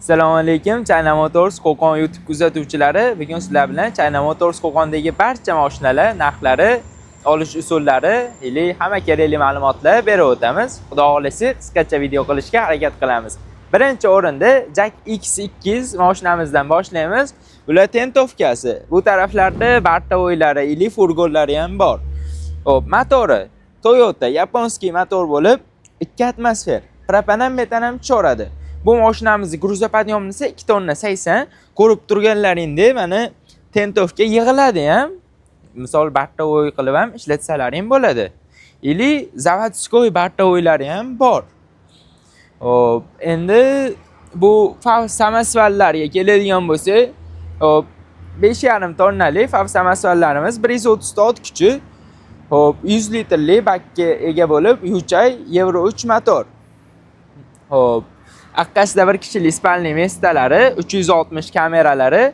Assalomu alaykum, China Motors Qo'qon YouTube kuzatuvchilari. Bugun sizlar bilan China Motors Qo'qondagi barcha mashinalar narxlari, olish usullari, hamma kerakli ma'lumotlar berib o'tamiz. Xudo xolasa qisqacha video qilishga harakat qilamiz. Birinchi o'rinda Jack X200 mashinamizdan boshlaymiz. Bular tentovkasi. Bu taraflarda bartavoylari, furgonlari ham bor. Hop, motori Toyota yaponskiy motor bo'lib, 2 atmosfer, propan ham metan ham tushiradi. Bu mashinamizning gruzopodъемnisi 2 tonna 80. Ko'rib turganlaringdek, mana tentovka yig'iladi ham. Misol bartavoy qilib ham ishlatsalaring bo'ladi. Zavodskoy bartavoylari ham bor. Hop, endi bu samasvallarga keladigan bo'lsa, hop 5,5 tonnalik samasvallarimiz 130 ot kuchi. Hop, 100 litrli bakka ega bo'lib, Yuchay Euro 3 motor. Hop, akkasida bir kishilik spalniy mestalari, 360 kameralari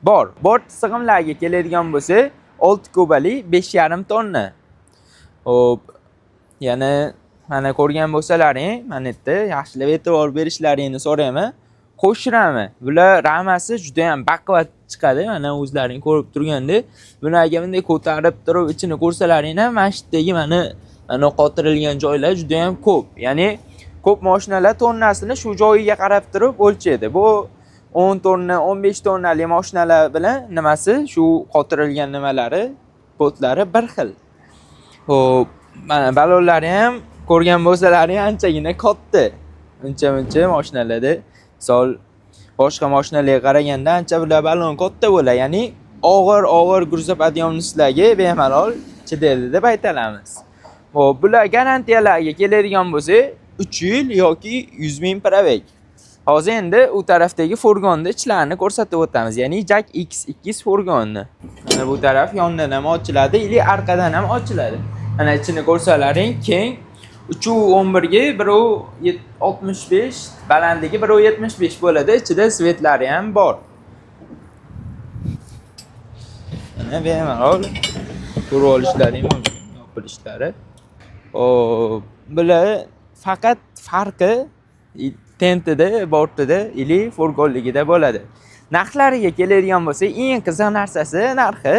bor. Bort sig'imlarga keladigan bo'lsa, 6 kubali 5,5 tonna. Hop, yana mana ko'rgan bo'lsalaring, mana yerda yaxshilab e'tibor berishlaringni so'rayman. Qo'shirami? Bular ramasi juda ham baquvvat chiqadi. Mana o'zlaring ko'rib turgandek, bularga bunday ko'tarib turib ichini ko'rsalaring ham masjiddagi mana qotirilgan joylar juda ham ko'p. Ya'ni ko'p mashinalar tonnasini shu joyiga qarab turib o'lchaydi. Bu 10 tonna, 15 tonnali mashinalar bilan nimasi, shu qotirilgan nimalari, potlari bir xil. Hop, mana balonlari ham ko'rgan bo'lsalaring anchagina katta. Uncha-muncha mashinalarda misol boshqa mashinalarga qaraganda ancha bular balon katta bo'ladi. Ya'ni og'ir gruzopodъемnislarga bemalol chidaydi deb aytamiz. Hop, bular garantiyalarga keladigan bo'lsa 3 yil yoki 100 ming probeg. Hozir endi u tarafdagi furgonni ichlarini ko'rsatib o'tamiz. Ya'ni Jack X200 furgonni. Mana bu taraf yondan ham ochiladi, orqadan ham ochiladi. Mana ichini ko'rsalaring, keng 311 ga 165, balandligi 175 bo'ladi. Ichida svetlari ham bor. Mana bemalol ko'rib olishlaring mumkin, yopilishlari. Hop, bular faqat farqi tentida, bortida, furgonligida bo'ladi. Narxlariga keladigan bo'lsa, eng qiziq narsasi narxi.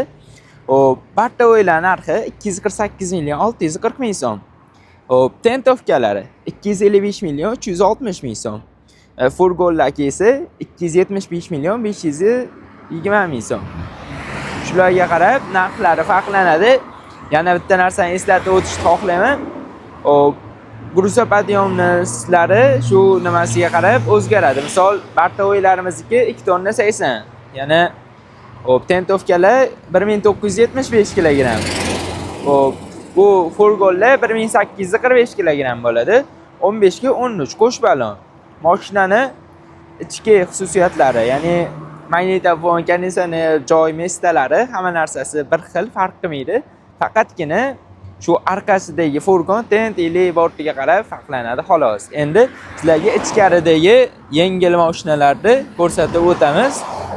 Hop, bartavoylar narxi 248 million 640 ming so'm. Hop, tentovkalari 255 million 360 ming so'm. Furgonlarga esa 275 million 520 ming so'm. Shularga qarab narxlari farqlanadi. Yana bitta narsani eslatib o'tishni xohlayman. Hop, gruzopodъемnislari shu nimasiga qarab o'zgaradi. Misol, bartavoylarimizniki 2 tonna 80. Yana hop, tentovkalar 1975 kilogramm. Hop, bu furgonlar 1845 kilogramm bo'ladi. 15 ga 13 qo'sh balon. Mashinani ichki xususiyatlari, ya'ni magnitofon, konditsioner, joy mestalari, hamma narsasi bir xil, farq qilmaydi. Faqatgina shu orqasidagi furgon tent bortiga qarab farqlanadi xolos. Endi sizlarga ichkaridagi yengil mashinalarni ko'rsatib o'tamiz.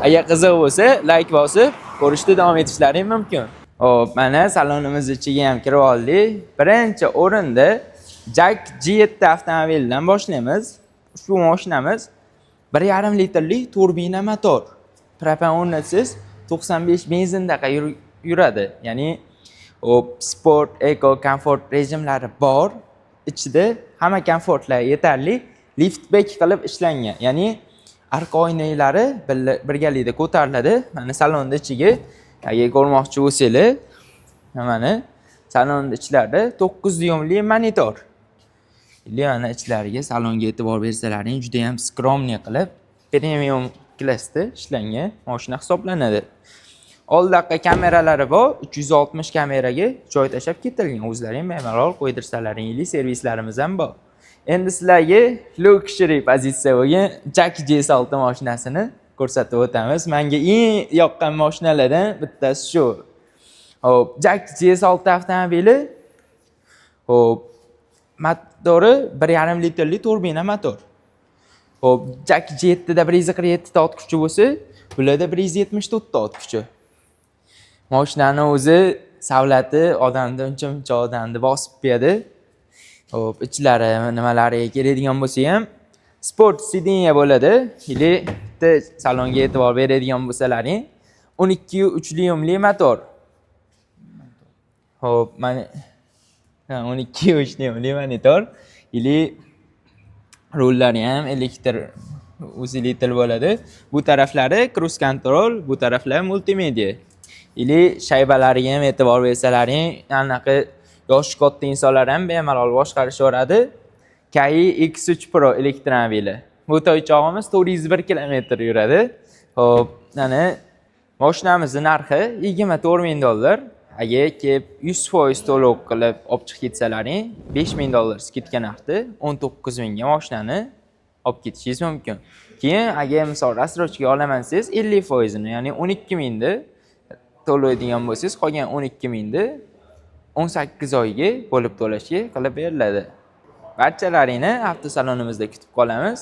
Agar qiziq bo'lsa, like bosib ko'rishni davom etishlaring mumkin. Hop, mana salonimiz ichiga ham kirib oldik. Birinchi o'rinda Jack G7 avtomobilidan boshlaymiz. Shu mashinamiz 1,5 litrli turbina motor. Propan o'rnatsiz 95 benzindaqa yuradi. Ya'ni hop, sport, eco, komfort rejimlari bor. Ichida hamma komfortlar yetarli. Liftback qilib ishlangan. Ya'ni arqa oynalari birgalikda ko'tariladi. Mana salonning ichiga agar ko'rmoqchi bo'lsanglar, mana salonning ichlarida 9 dyumli monitor. Mana ichlariga, salonga e'tibor bersalaring, juda ham skromniy qilib premium klassda ishlangan mashina hisoblanadi. Oldaqqa kameralari bor, 360 kameraga joy tashab ketilgan. O'zlaring bemalol qo'ydirsalaring, servislarimiz ham bor. Endi sizlarga luxury pozitsiya bo'lgan Jack G6 mashinasini ko'rsatib o'tamiz. Menga eng yoqqan mashinalardan bittasi shu. Hop, Jack G6 avtomobili. Hop, motori 1,5 litrli turbina motor. Hop, Jack G7 da 147 ot kuchi bo'lsa, bularda 174 ot kuchi. Mashinani o'zi savlati odamda uncha odamni bosib beradi. Hop, ichlari nimalariga keladigan bo'lsa ham Sport sidinga bo'ladi. Ili bitta salonga e'tibor beradigan bo'lsalaring, 12.3 lyumli motor. Xo'p, mana 12.3 lyumli monitor. Ili rullari ham elektr uzilitr bo'ladi. Bu taraflari cruise control, bu taraflar multimedia. Ili shaybalariga ham e'tibor bersalaring, anaqa yoshi katta insonlar ham bemalol boshqarishaveradi. KI X3 Pro elektromobili. Bu to'ychog'imiz 401 km yuradi. Xo'p, mana mashinamizning narxi $24,000. Agar kelib 100% to'lov qilib olib chiqib ketsalaring, $5,000 skidka narxda 19,000 ga mashinani olib ketishingiz mumkin. Keyin agar misol rasrochga olaman desangiz 50%, ya'ni 12,000 da to'laydigan bo'lsangiz, qolgan 12,000 da 18 oyga bo'lib to'lashga qilib beriladi. Barchalaringni avtosalonimizda kutib qolamiz.